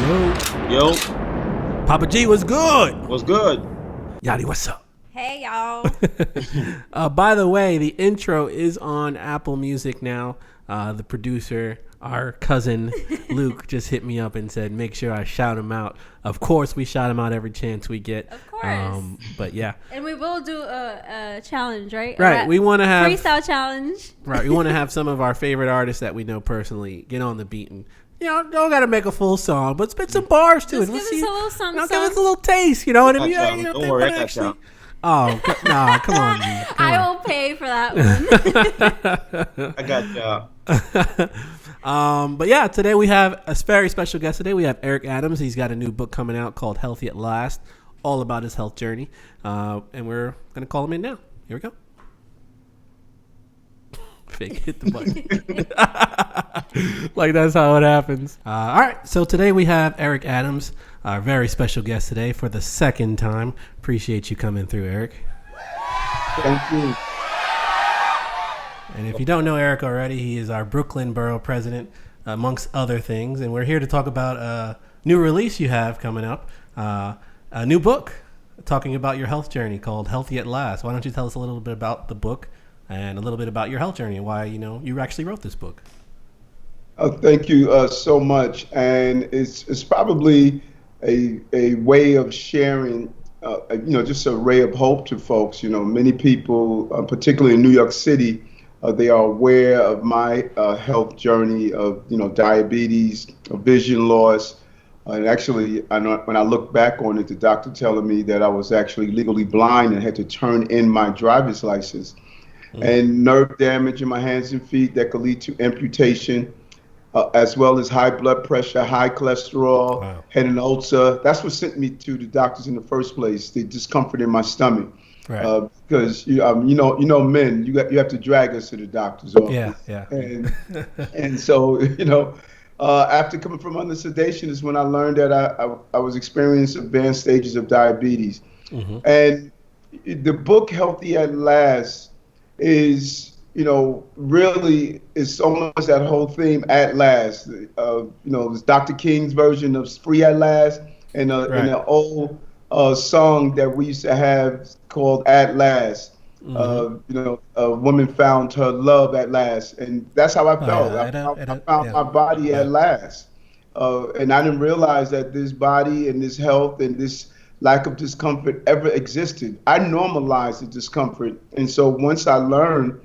Yo, Papa G, what's good? what's good? Yachty, what's up? Hey, y'all. By the way, the intro is on Apple Music now. The producer, our cousin Luke, just hit me up and said, make sure I shout him out. Of course, we shout him out every chance we get. Of course. But yeah. And we will do a challenge, right? Right. We want to have freestyle challenge. Right. We want to have some of our favorite artists that we know personally get on the beat and, don't got to make a full song, but spit some bars to it. Just give us a little something. Give us a little taste. You know what I mean? Don't worry, I got y'all. Oh, nah, come on, G. I will pay for that one. I got y'all. But yeah, today we have a very special guest. Today we have Eric Adams. He's got a new book coming out called Healthy at Last, all about his health journey. And we're going to call him in now. Here we go. Fake hit the button. Like that's how it happens. All right. So today we have Eric Adams, our very special guest today for the second time. Appreciate you coming through, Eric. Thank you. And if you don't know Eric already, he is our Brooklyn Borough President, amongst other things. And we're here to talk about a new release you have coming up, a new book talking about your health journey called Healthy at Last. Why don't you tell us a little bit about the book and a little bit about your health journey and why, you actually wrote this book? Thank you so much. And it's probably a way of sharing, just a ray of hope to folks. Many people, particularly in New York City, they are aware of my health journey of, diabetes, vision loss. And actually, when I look back on it, the doctor telling me that I was actually legally blind and had to turn in my driver's license. And nerve damage in my hands and feet that could lead to amputation, as well as high blood pressure, high cholesterol, had an ulcer. That's what sent me to the doctors in the first place, the discomfort in my stomach. Right. Because men, you have to drag us to the doctor's office. Yeah. And so, after coming from under sedation is when I learned that I was experiencing advanced stages of diabetes. Mm-hmm. And the book Healthy at Last is, really is almost that whole theme, at last. It's Dr. King's version of Free at Last and an old song that we used to have called At Last. Mm-hmm. A woman found her love at last. And that's how I felt. I found my body at last. And I didn't realize that this body and this health and this lack of discomfort ever existed. I normalized the discomfort. And so once I learned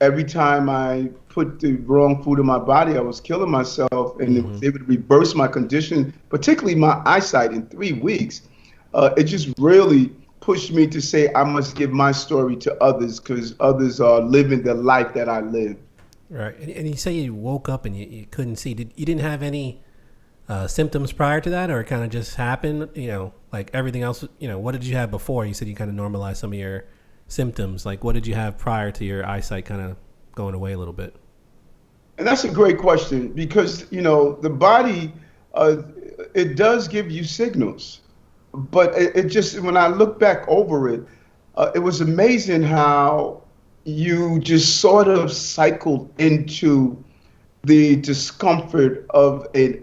every time I put the wrong food in my body, I was killing myself, and it was able to reverse my condition, particularly my eyesight, in 3 weeks. It just really pushed me to say I must give my story to others because others are living the life that I live. Right. And you say you woke up and you couldn't see. You didn't have any symptoms prior to that, or it kind of just happened, like everything else? What did you have before? You said you kind of normalized some of your symptoms. Like, what did you have prior to your eyesight kind of going away a little bit? And that's a great question because, the body, it does give you signals. But it just, when I look back over it, it was amazing how you just sort of cycled into the discomfort of an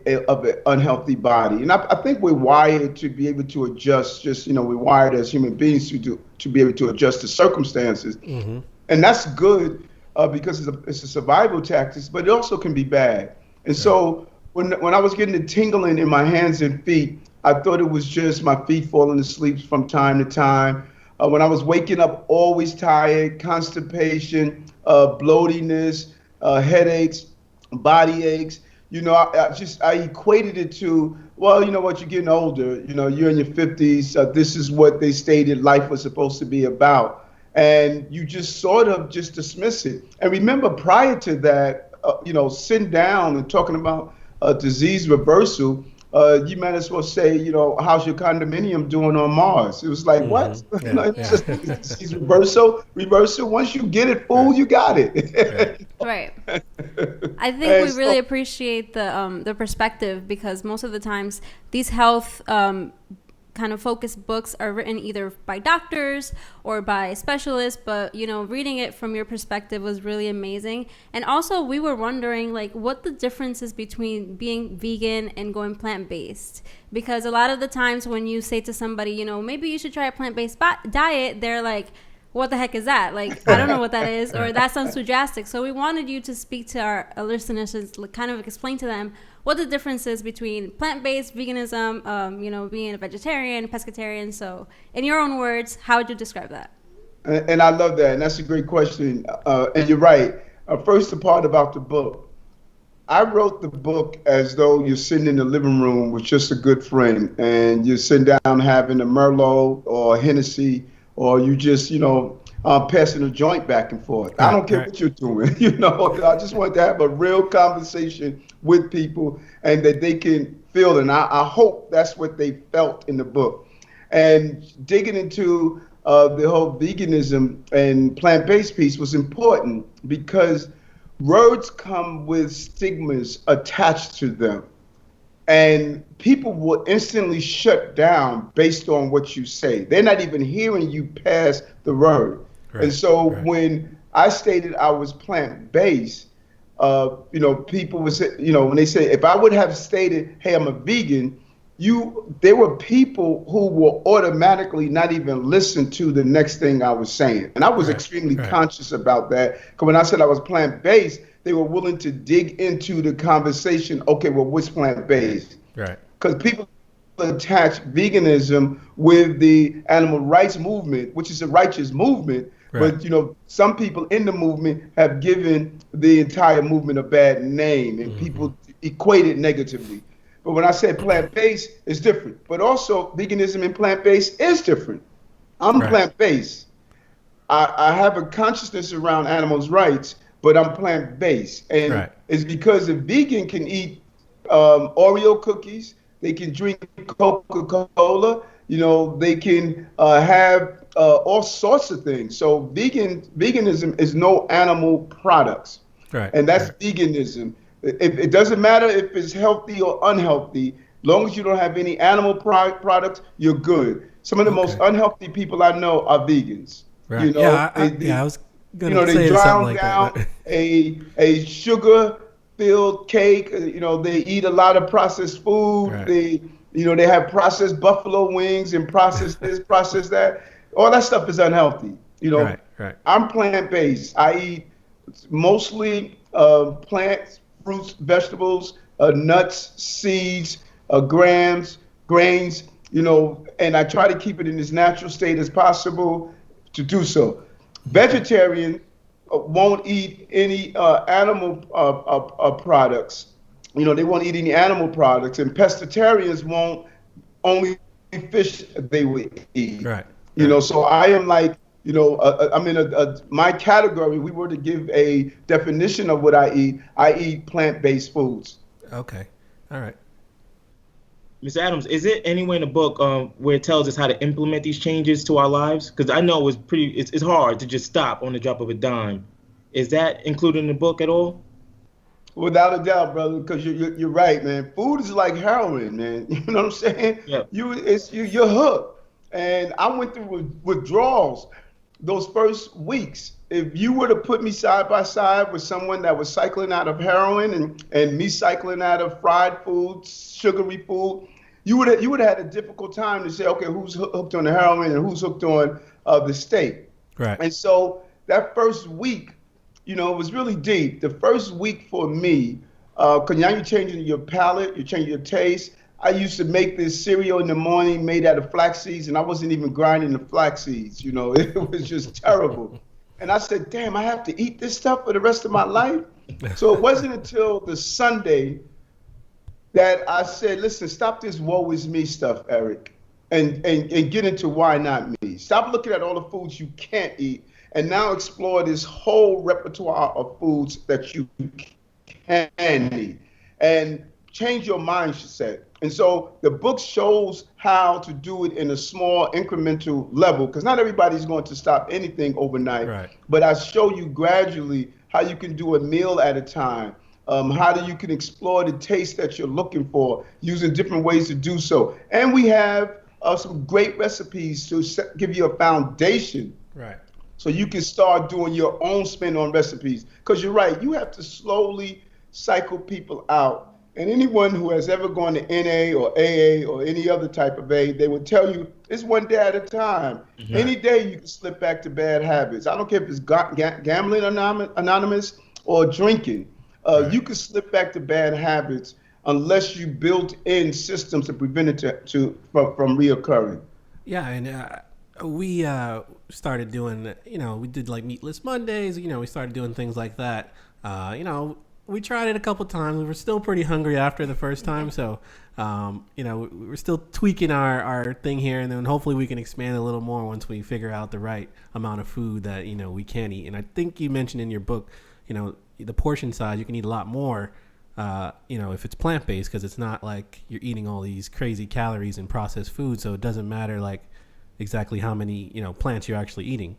unhealthy body. And I think we're wired to be able to adjust, we're wired as human beings to be able to adjust to circumstances. Mm-hmm. And that's good because it's a survival tactic, but it also can be bad. And so when I was getting the tingling in my hands and feet, I thought it was just my feet falling asleep from time to time. When I was waking up, always tired, constipation, bloatiness, headaches, body aches. I equated it to, well, you're getting older, you're in your 50s. This is what they stated life was supposed to be about. And you just sort of just dismiss it. And remember, prior to that, sitting down and talking about disease reversal, you might as well say, how's your condominium doing on Mars? It was like, what? It's just disease reversal. Once you get it, fool, you got it. Right. I think we really appreciate the perspective because most of the times these health kind of focused books are written either by doctors or by specialists, but reading it from your perspective was really amazing. And also we were wondering like what the difference is between being vegan and going plant-based, because a lot of the times when you say to somebody, maybe you should try a plant-based diet, they're like, what the heck is that? Like, I don't know what that is, or that sounds too drastic. So we wanted you to speak to our listeners and kind of explain to them what the difference is between plant-based, veganism, being a vegetarian, pescatarian. So in your own words, how would you describe that? And I love that. And that's a great question. And you're right. First, the part about the book. I wrote the book as though you're sitting in the living room with just a good friend, and you're sitting down having a Merlot or a Hennessy, or you just, passing a joint back and forth. I don't care what you're doing. I just want to have a real conversation with people and that they can feel. And I hope that's what they felt in the book. And digging into the whole veganism and plant-based piece was important because words come with stigmas attached to them. And people will instantly shut down based on what you say. They're not even hearing you pass the word. Right, and so when I stated I was plant-based, people would say, when they say, if I would have stated, hey, I'm a vegan, there were people who will automatically not even listen to the next thing I was saying. And I was extremely conscious about that. Because when I said I was plant-based, they were willing to dig into the conversation. Okay, well, what's plant-based? Right. Because people attach veganism with the animal rights movement, which is a righteous movement. Right. But, some people in the movement have given the entire movement a bad name, and people equate it negatively. But when I said plant-based, it's different. But also, veganism and plant-based is different. I'm plant-based. I have a consciousness around animals' rights, but I'm plant-based. And it's because a vegan can eat Oreo cookies, they can drink Coca-Cola, they can have all sorts of things. So veganism is no animal products. Right. And that's veganism. It doesn't matter if it's healthy or unhealthy. Long as you don't have any animal products, you're good. Some of the most unhealthy people I know are vegans. Right. I was going to say they drown like down that. a sugar-filled cake. They eat a lot of processed food. Right. They have processed buffalo wings and processed this, processed that. All that stuff is unhealthy. Right. I'm plant-based. I eat mostly plants, fruits, vegetables, nuts, seeds, grains, and I try to keep it in as natural state as possible to do so. Vegetarian won't eat any animal products. They won't eat any animal products, and pescatarians won't, only fish they would eat. Right. So I am like, I'm in my category. We were to give a definition of what I eat plant-based foods. Okay. All right. Mr. Adams, is it anywhere in the book where it tells us how to implement these changes to our lives? Because I know it's hard to just stop on the drop of a dime. Is that included in the book at all? Without a doubt, brother, because you're right, man. Food is like heroin, man. You know what I'm saying? Yeah. You're hooked. And I went through withdrawals those first weeks. If you were to put me side by side with someone that was cycling out of heroin and me cycling out of fried food, sugary food, you would have had a difficult time to say, okay, who's hooked on the heroin and who's hooked on the steak. Right. And so that first week, it was really deep. The first week for me, because now you're changing your palate, you're changing your taste. I used to make this cereal in the morning made out of flax seeds, and I wasn't even grinding the flax seeds. It was just terrible. And I said, damn, I have to eat this stuff for the rest of my life? So it wasn't until the Sunday that I said, listen, stop this woe is me stuff, Eric, and get into why not me. Stop looking at all the foods you can't eat, and now explore this whole repertoire of foods that you can eat. And change your mindset. And so the book shows how to do it in a small incremental level, because not everybody's going to stop anything overnight. Right. But I show you gradually how you can do a meal at a time, you can explore the taste that you're looking for, using different ways to do so. And we have some great recipes to give you a foundation. Right. So you can start doing your own spin on recipes. Because you're right, you have to slowly cycle people out. And anyone who has ever gone to NA or AA or any other type of aid, they will tell you it's one day at a time. Mm-hmm. Any day you can slip back to bad habits. I don't care if it's gambling anonymous or drinking. Right. You can slip back to bad habits unless you built in systems to prevent it from reoccurring. Yeah, and we started doing, we did like Meatless Mondays. We started doing things like that. We tried it a couple times. We were still pretty hungry after the first time. So, we're still tweaking our thing here. And then hopefully we can expand a little more once we figure out the right amount of food that, we can eat. And I think you mentioned in your book, the portion size, you can eat a lot more, if it's plant-based, because it's not like you're eating all these crazy calories and processed food. So it doesn't matter like exactly how many, plants you're actually eating.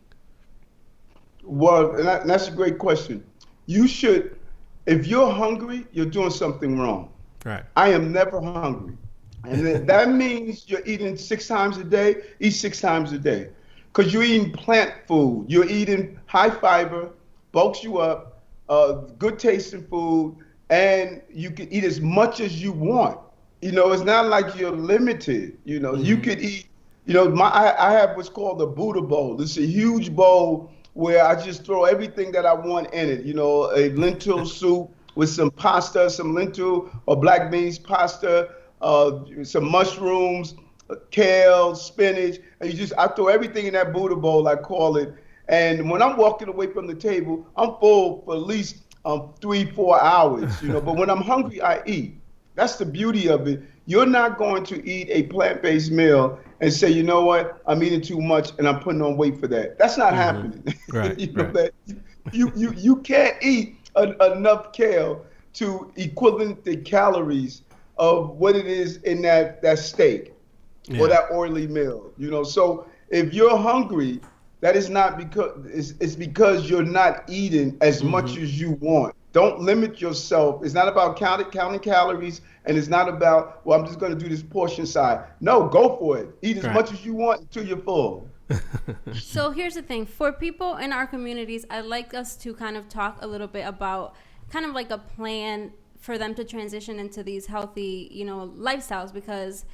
Well, and that's a great question. You should... If you're hungry, you're doing something wrong. Right. I am never hungry. And that means you're eating 6 times a day, eat 6 times a day. Because you're eating plant food. You're eating high fiber, bulks you up, good tasting food, and you can eat as much as you want. It's not like you're limited. Mm-hmm. You could eat, I have what's called a Buddha bowl. It's a huge bowl where I just throw everything that I want in it. A lentil soup with some pasta, some lentil or black beans pasta, some mushrooms, kale, spinach, and I throw everything in that Buddha bowl, I call it. And when I'm walking away from the table, I'm full for at least 3-4 hours, But when I'm hungry, I eat. That's the beauty of it. You're not going to eat a plant-based meal and say, you know what, I'm eating too much and I'm putting on weight for that. That's not happening. Right, That you can't eat enough kale to equivalent the calories of what it is in that steak or that oily meal. So if you're hungry, that is not because it's because you're not eating as much as you want. Don't limit yourself. It's not about counting calories, and it's not about, well, I'm just going to do this portion size. No, go for it. Eat as much as you want until you're full. So here's the thing. For people in our communities, I'd like us to kind of talk a little bit about kind of like a plan for them to transition into these healthy, lifestyles, because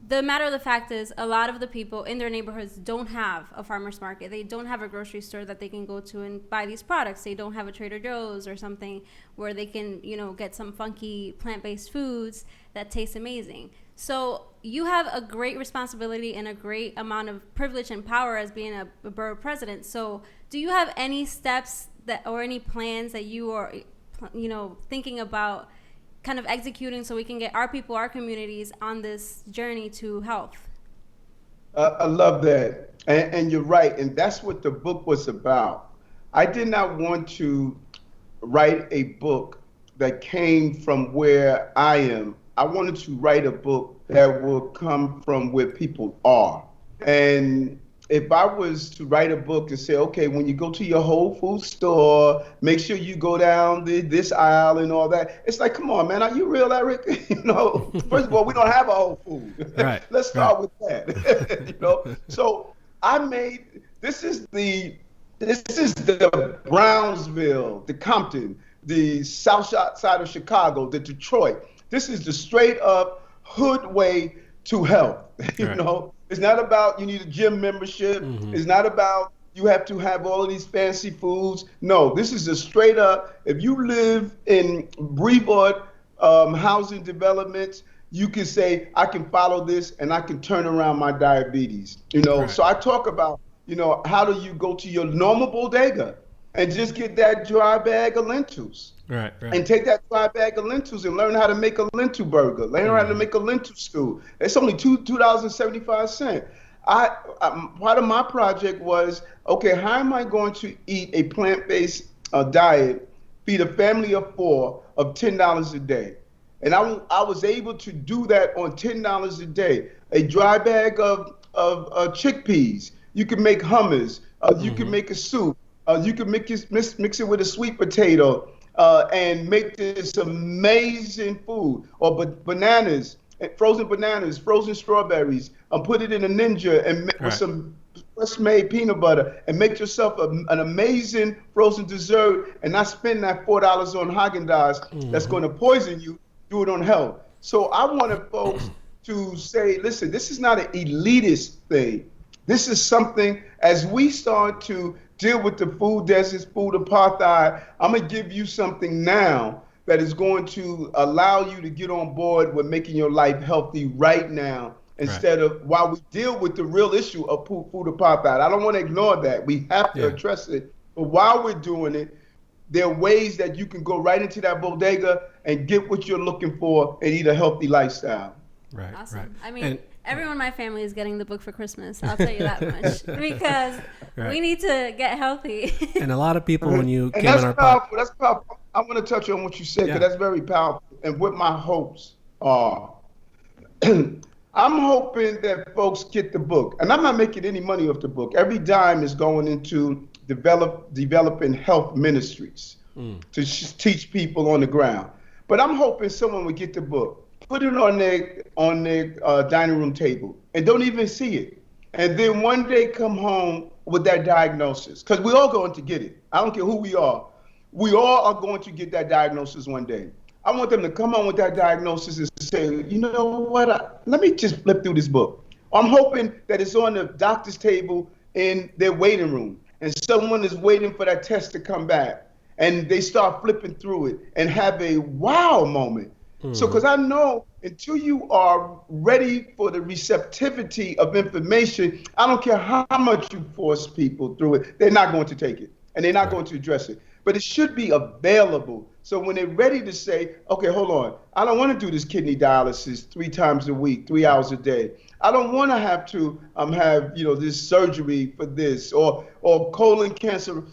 the matter of the fact is a lot of the people in their neighborhoods don't have a farmer's market. They don't have a grocery store that they can go to and buy these products. They don't have a Trader Joe's or something where they can, get some funky plant-based foods that taste amazing. So you have a great responsibility and a great amount of privilege and power as being a borough president. So do you have any steps or any plans that you are, thinking about kind of executing so we can get our people, our communities on this journey to health? I love that. And you're right. And that's what the book was about. I did not want to write a book that came from where I am. I wanted to write a book that will come from where people are. And if I was to write a book and say, okay, when you go to your Whole Foods store, make sure you go down this aisle and all that. It's like, come on, man, are you real, Eric? First of all, we don't have a Whole Food. Right. Let's start with that. So I made, this is the Brownsville, the Compton, the south side of Chicago, the Detroit. This is the straight up hood way to health. It's not about you need a gym membership. Mm-hmm. It's not about you have to have all of these fancy foods. No, this is a straight up, if you live in Brevard housing developments, you can say, I can follow this and I can turn around my diabetes. Right. So I talk about, how do you go to your normal bodega and just get that dry bag of lentils. Right. And take that dry bag of lentils and learn how to make a lentil burger. Learn how to make a lentil stew. It's only $2.75. Part of my project was, okay, how am I going to eat a plant-based diet, feed a family of 4 of $10 a day? And I was able to do that on $10 a day. A dry bag of chickpeas. You can make hummus. You can make a soup. You can mix it with a sweet potato and make this amazing food. Or bananas frozen bananas, frozen strawberries, put it in a Ninja and with some fresh made peanut butter and make yourself an amazing frozen dessert and not spend that $4 on Haagen-Dazs that's going to poison you. Do it on health. So I wanted folks to say, listen, this is not an elitist thing. This is something, as we start to deal with the food deserts, food apartheid, I'm going to give you something now that is going to allow you to get on board with making your life healthy right now, instead of while we deal with the real issue of food apartheid. I don't want to ignore that. We have to address it. But while we're doing it, there are ways that you can go right into that bodega and get what you're looking for and eat a healthy lifestyle. Right. Awesome. Right. I mean, everyone in my family is getting the book for Christmas. I'll tell you that much, because we need to get healthy. And a lot of people, when you and came that's in our powerful. That's powerful. I want to touch on what you said, because that's very powerful. And what my hopes are, I'm hoping that folks get the book, and I'm not making any money off the book. Every dime is going into developing health ministries to teach people on the ground. But I'm hoping someone would get the book, put it on their dining room table, and don't even see it. And then one day come home with that diagnosis, because we're all going to get it. I don't care who we are. We all are going to get that diagnosis one day. I want them to come home with that diagnosis and say, you know what, let me just flip through this book. I'm hoping that it's on the doctor's table in their waiting room, and someone is waiting for that test to come back, and they start flipping through it and have a wow moment. So, because I know until you are ready for the receptivity of information, I don't care how much you force people through it, they're not going to take it, and they're not going to address it. But it should be available. So when they're ready to say, okay, hold on, I don't want to do this kidney dialysis 3 times a week, 3 hours a day. I don't want to have to have this surgery for this, or colon cancer.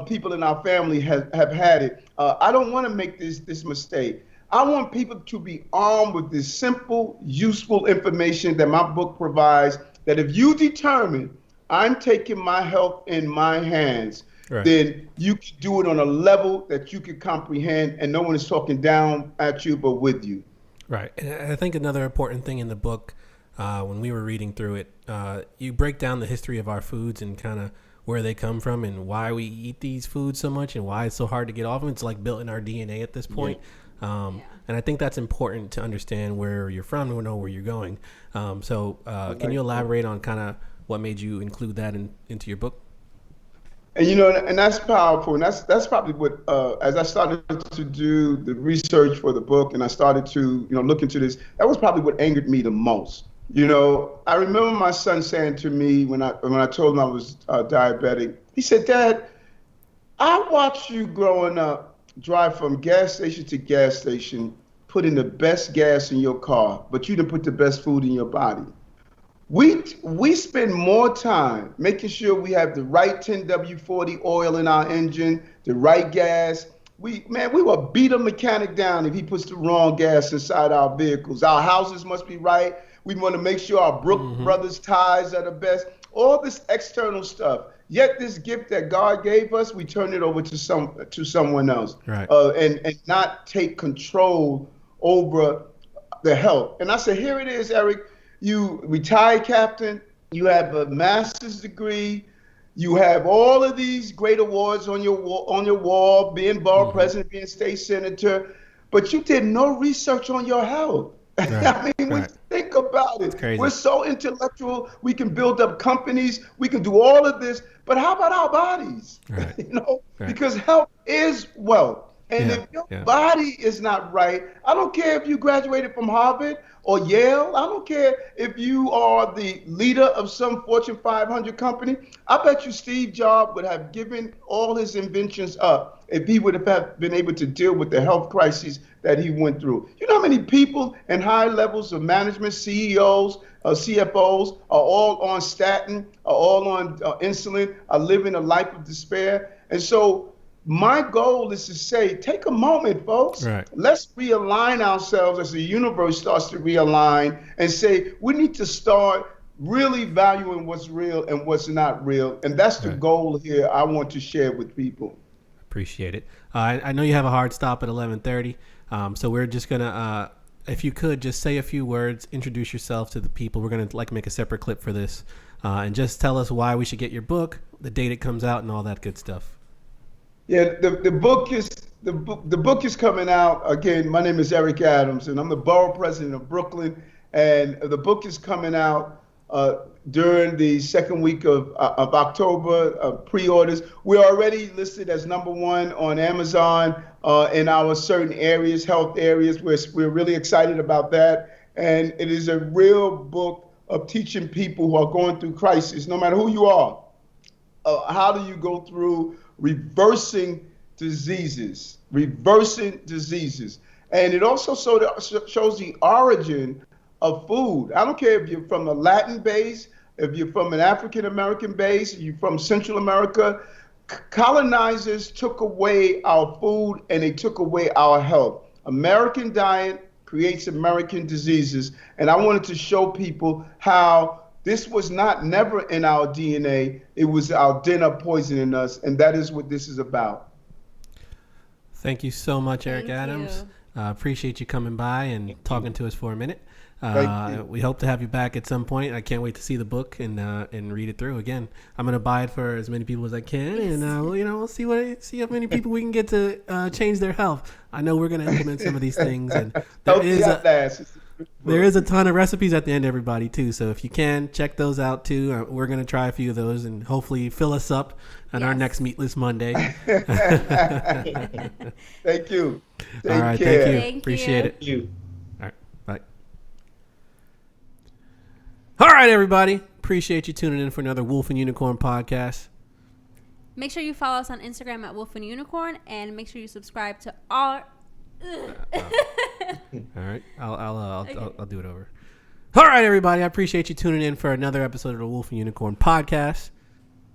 People in our family have had it. I don't want to make this mistake. I want people to be armed with this simple, useful information that my book provides, that if you determine I'm taking my health in my hands, then you can do it on a level that you can comprehend, and no one is talking down at you, but with you. Right. And I think another important thing in the book, when we were reading through it, you break down the history of our foods and kind of where they come from and why we eat these foods so much and why it's so hard to get off them. It's like built in our DNA at this point. And I think that's important to understand where you're from and know where you're going. Can you elaborate on kind of what made you include that into your book? And and that's powerful, and that's probably what as I started to do the research for the book, and I started to look into this, that was probably what angered me the most. I remember my son saying to me when I told him I was diabetic, he said, "Dad, I watched you growing up drive from gas station to gas station, putting the best gas in your car, but you didn't put the best food in your body. We spend more time making sure we have the right 10W40 oil in our engine, the right gas. We will beat a mechanic down if he puts the wrong gas inside our vehicles. Our houses must be right. We want to make sure our Brook Brothers ties are the best. All this external stuff. Yet this gift that God gave us, we turn it over to someone else, and not take control over the health. And I said, here it is, Eric. You retired captain, you have a master's degree, you have all of these great awards on your wall, being borough president, being state senator, but you did no research on your health. I mean, when you think about it, we're so intellectual, we can build up companies, we can do all of this, but how about our bodies? Because health is wealth. And if your body is not right, I don't care if you graduated from Harvard or Yale. I don't care if you are the leader of some Fortune 500 company. I bet you Steve Jobs would have given all his inventions up if he would have been able to deal with the health crises that he went through. You know how many people in high levels of management, CEOs, CFOs, are all on statin, are all on insulin, are living a life of despair? And so my goal is to say, take a moment, folks. Let's realign ourselves as the universe starts to realign and say, we need to start really valuing what's real and what's not real. And that's the goal here I want to share with people. Appreciate it. I know you have a hard stop at 11:30, so we're just going to if you could just say a few words, introduce yourself to the people. We're going to make a separate clip for this, and just tell us why we should get your book, the date it comes out, and all that good stuff. Yeah, the book is coming out. Again, my name is Eric Adams, and I'm the Borough President of Brooklyn. And the book is coming out during the second week of October. Pre-orders. We're already listed as #1 on Amazon in our certain areas, health areas. We're really excited about that. And it is a real book of teaching people who are going through crisis, no matter who you are. How do you go through reversing diseases? And it also shows the origin of food. I don't care if you're from a Latin base, if you're from an African American base, if you're from Central America. Colonizers took away our food and they took away our health. American diet creates American diseases. And I wanted to show people how this was never in our DNA. It was our dinner poisoning us. And that is what this is about. Thank you so much, Eric Adams. Appreciate you coming by and talking to us for a minute. We hope to have you back at some point. I can't wait to see the book and read it through again. I'm gonna buy it for as many people as I can, and we'll see how many people we can get to change their health. I know we're gonna implement some of these things, and there is a ton of recipes at the end, everybody, too. So if you can, check those out too. We're gonna try a few of those and hopefully fill us up on our next Meatless Monday. Thank you. All right, thank you. Appreciate it. Thank you. All right, everybody. Appreciate you tuning in for another Wolf and Unicorn podcast. Make sure you follow us on Instagram at Wolf and Unicorn, and make sure you subscribe to our. All right, I'll do it over. All right, everybody. I appreciate you tuning in for another episode of the Wolf and Unicorn podcast.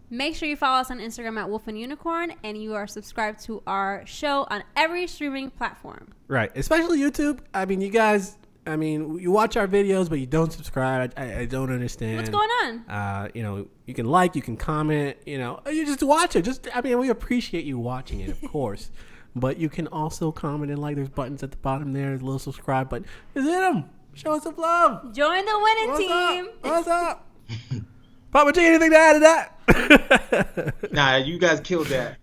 Make sure you follow us on Instagram at Wolf and Unicorn, and you are subscribed to our show on every streaming platform. Right, especially YouTube. I mean, you guys. You watch our videos, but you don't subscribe. I don't understand. What's going on? You can like, you can comment, you just watch it. We appreciate you watching it, of course. But you can also comment and like. There's buttons at the bottom there. There's a little subscribe button. Just hit them. Show us some love. Join the winning team. What's up? Papa G, anything to add to that? Nah, you guys killed that.